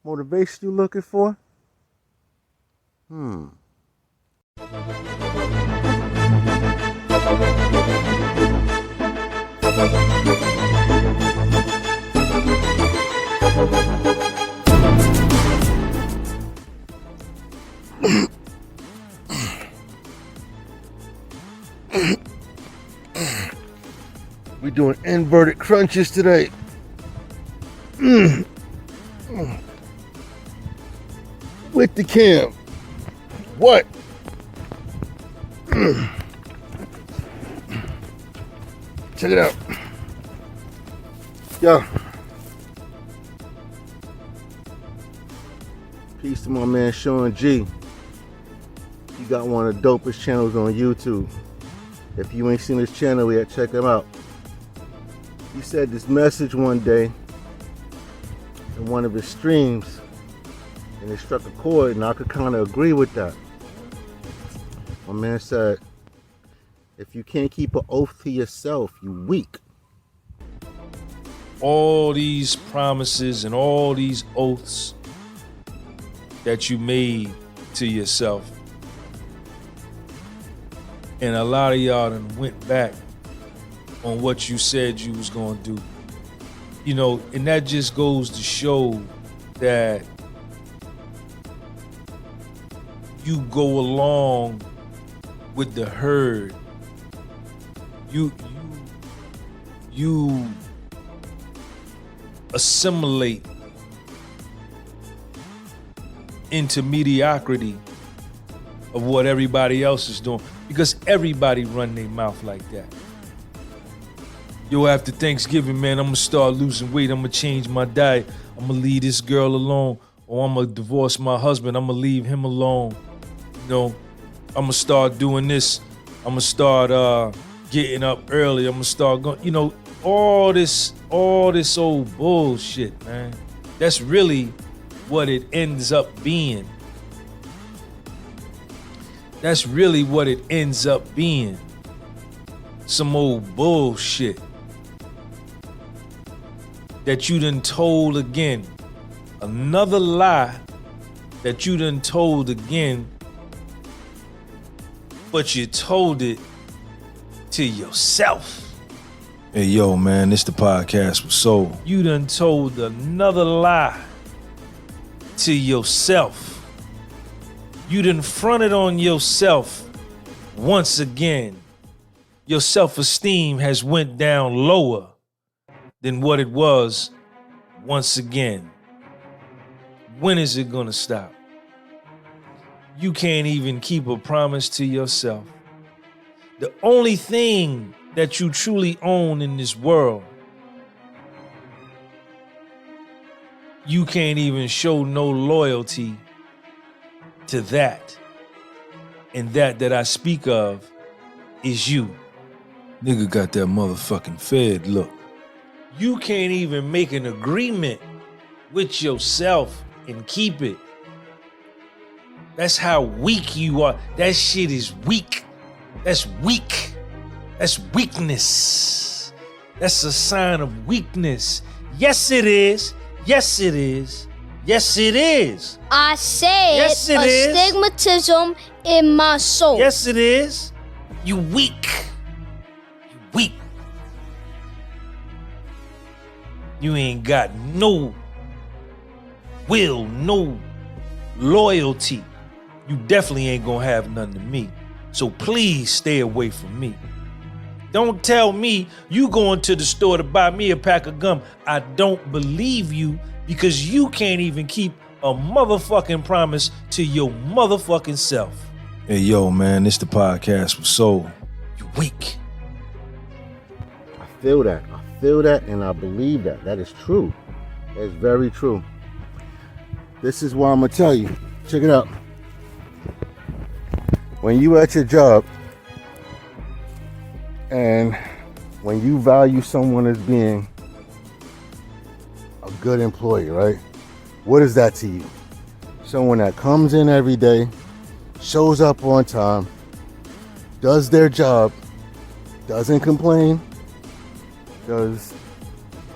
Motivation you looking for? We doing inverted crunches today. With the cam. What? Check it out. Yo. Peace to my man Sean G. He got one of the dopest channels on YouTube. If you ain't seen his channel yet, check him out. He said this message one day in one of his streams, and it struck a chord, and I could kind of agree with that. My man said, if you can't keep an oath to yourself, you weak. All these promises and all these oaths that you made to yourself, and a lot of y'all done went back on what you said you was gonna do. You know, and that just goes to show that you go along with the herd. You assimilate into mediocrity of what everybody else is doing, because everybody run their mouth like that. Yo, after Thanksgiving, man, I'm gonna start losing weight. I'm gonna change my diet. I'm gonna leave this girl alone, or I'm gonna divorce my husband. I'm gonna leave him alone. You know, I'm gonna start doing this. I'm gonna start getting up early. I'm gonna start going, you know, all this old bullshit, man. That's really what it ends up being. That's really what it ends up being. Some old bullshit that you done told again. Another lie that you done told again, but you told it to yourself. Hey, yo, man, this the podcast with soul. You done told another lie to yourself. You done fronted on yourself once again. Your self-esteem has went down lower than what it was once again. When is it gonna stop? You can't even keep a promise to yourself. The only thing that you truly own in this world, you can't even show no loyalty to that. And that I speak of is you. Nigga got that motherfucking Fed look. You can't even make an agreement with yourself and keep it. That's how weak you are. That shit is weak. That's weak. That's weakness. That's a sign of weakness. Yes, it is. Yes, it is. Yes, it is. I said yes, it is. Astigmatism in my soul. Yes, it is. You weak. You weak. You ain't got no will, no loyalty. You definitely ain't gonna have none to me. So please stay away from me. Don't tell me you going to the store to buy me a pack of gum. I don't believe you, because you can't even keep a motherfucking promise to your motherfucking self. Hey, yo, man, this the podcast with soul. You weak. I feel that. I feel that, and I believe that. That is true. That is very true. This is what I'm gonna tell you. Check it out. When you at your job, and when you value someone as being a good employee, right? What is that to you? Someone that comes in every day, shows up on time, does their job, doesn't complain,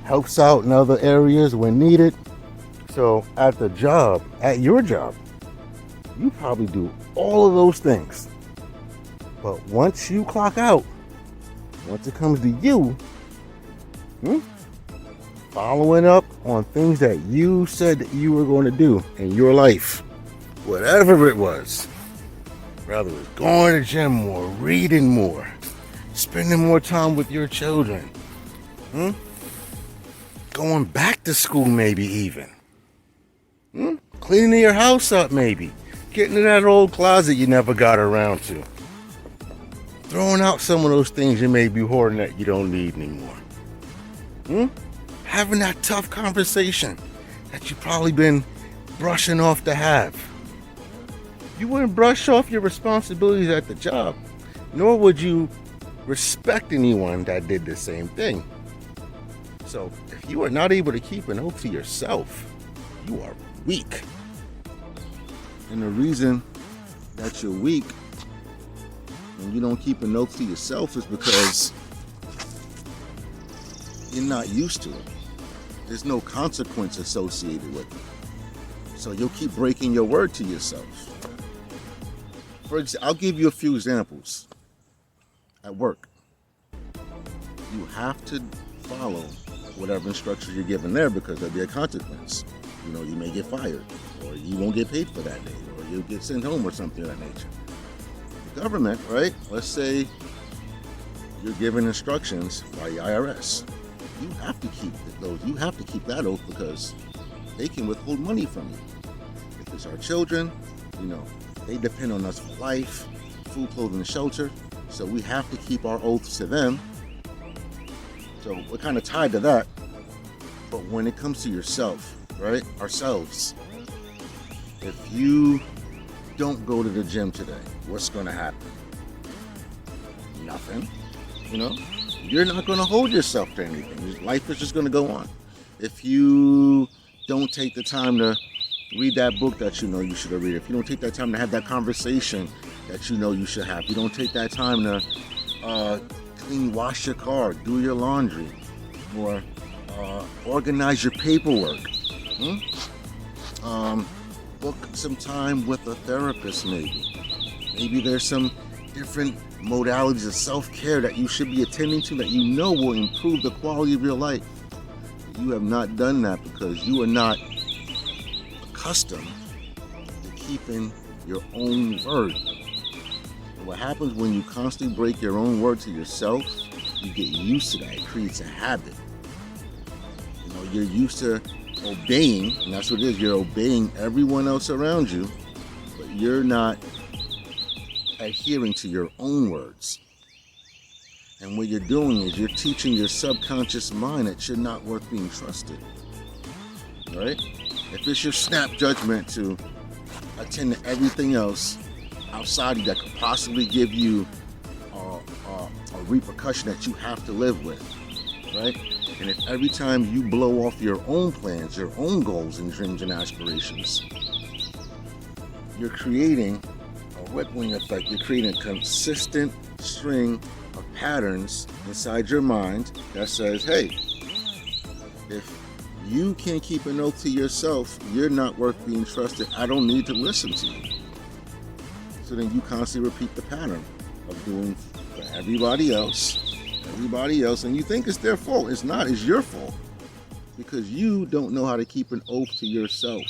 helps out in other areas when needed. So at the job, at your job, you probably do all of those things. But once you clock out, once it comes to you, following up on things that you said that you were going to do in your life, whatever it was, whether it was going to the gym more, reading more, spending more time with your children, going back to school maybe even, cleaning your house up maybe, getting in that old closet you never got around to, throwing out some of those things you may be hoarding that you don't need anymore, having that tough conversation that you've probably been brushing off to have. You wouldn't brush off your responsibilities at the job, nor would you respect anyone that did the same thing. So if you are not able to keep an oath to yourself, you are weak. And the reason that you're weak and you don't keep an oath to yourself is because you're not used to it. There's no consequence associated with it. So you'll keep breaking your word to yourself. For example, I'll give you a few examples. At work, you have to follow whatever instructions you're given there because there'll be a consequence. You know, you may get fired, or you won't get paid for that day, or you'll get sent home or something of that nature. The government, right? Let's say you're given instructions by the IRS. You have to keep those. You have to keep that oath because they can withhold money from you. If it's our children, you know, they depend on us for life, food, clothing, and shelter. So we have to keep our oaths to them. So we're kind of tied to that. But when it comes to yourself, right? Ourselves. If you don't go to the gym today, what's going to happen? Nothing. You know? You're not going to hold yourself to anything. Life is just going to go on. If you don't take the time to read that book that you know you should have read, if you don't take that time to have that conversation that you know you should have, you don't take that time to wash your car, do your laundry, or organize your paperwork, book some time with a therapist maybe there's some different modalities of self-care that you should be attending to that you know will improve the quality of your life. You have not done that because you are not accustomed to keeping your own word. And what happens when you constantly break your own word to yourself, you get used to that. It creates a habit. You know, you're used to obeying, and that's what it is. You're obeying everyone else around you, but you're not adhering to your own words. And what you're doing is you're teaching your subconscious mind that you're not worth being trusted. Right? If it's your snap judgment to attend to everything else outside of you that could possibly give you a repercussion that you have to live with, right? And if every time you blow off your own plans, your own goals and dreams and aspirations, you're creating a rippling effect. You're creating a consistent string of patterns inside your mind that says, hey, if you can't keep an oath to yourself, you're not worth being trusted. I don't need to listen to you. So then you constantly repeat the pattern of doing for everybody else, and you think it's their fault. It's not, it's your fault. Because you don't know how to keep an oath to yourself.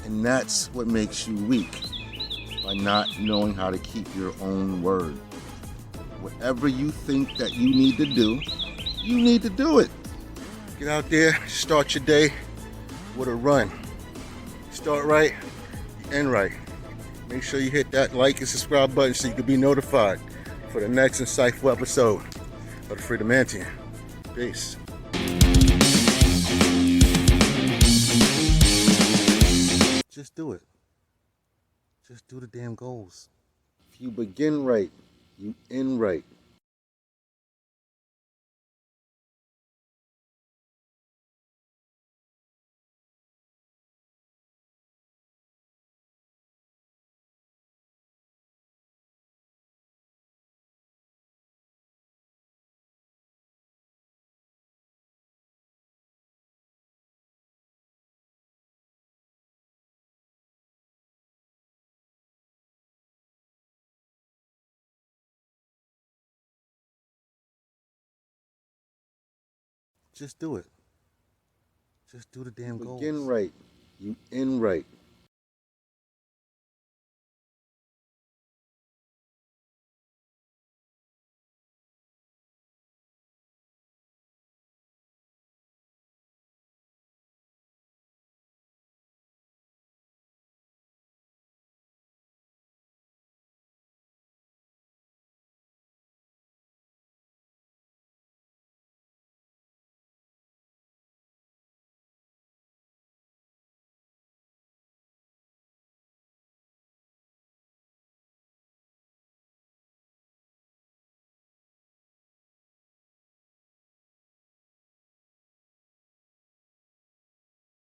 And that's what makes you weak, by not knowing how to keep your own word. Whatever you think that you need to do, you need to do it. Get out there, start your day with a run. Start right, end right. Make sure you hit that like and subscribe button so you can be notified for the next insightful episode of the Freedomanteion. Peace. Just do it. Just do the damn goals. If you begin right, you end right. Just do it. Just do the damn goals. Begin right. You end right.